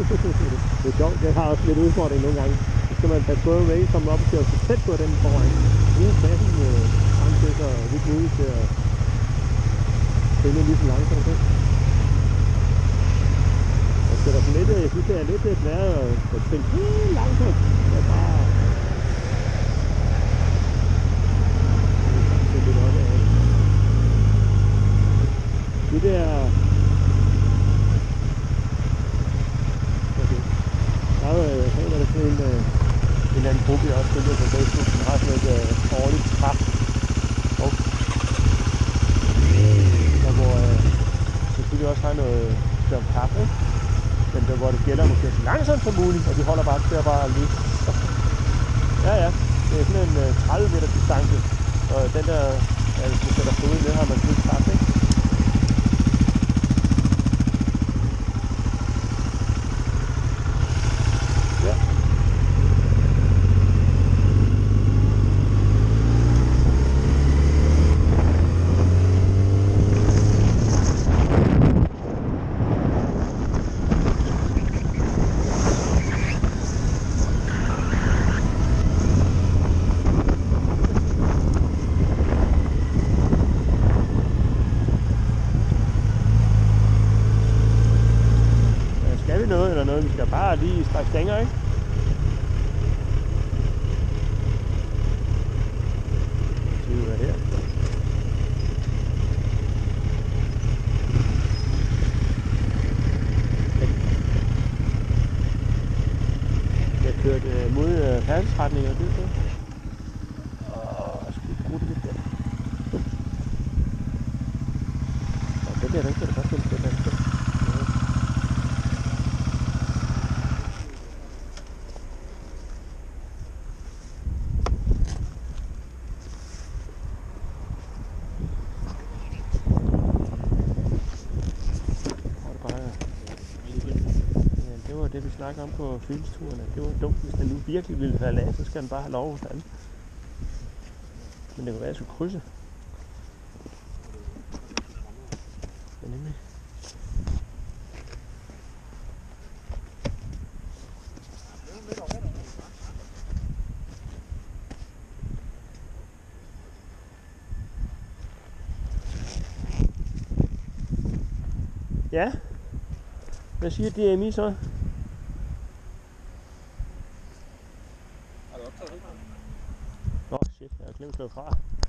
Det er sjovt, jeg har også lidt udfordring nogle gange. Så skal man passe på med ikke komme op og køre så tæt på den foran. Bruge pladsen frem til så vidt muligt til at spille lige så langsomt. Jeg sætter sådan lidt, jeg synes det er lidt svært at spille helt langsomt. Det er bare... De der... Der er jo sådan en eller anden gruppe, jeg også følger på Facebook, som har sådan et årligt træf. Og hvor selvfølgelig også har noget om kaffe, men der, hvor det gælder om at køre så langsomt som muligt, og de holder bare til at bare lidt. Ja, det er sådan en 30 meter distance, og den der, hvis man sætter foden ned, har man sådan et træf, ikke? Noget eller noget, vi skal bare lige strække stænger, ikke? Se hvad her. Jeg kørte mod færdselsretninger, det er det. Jeg skal bruge det lidt der. Og det der, den kan du godt finde på den anden. Det var det, vi snakkede om på fyldesturen. Det var dumt, hvis den nu virkelig ville falde af, så skal den bare have lov at falde. Men det kunne være, at jeg skulle krydse. Ja, nemlig. Ja? Hvad siger DMI så? Har du optaget det? Nå shit, jeg har glemt at slå fra.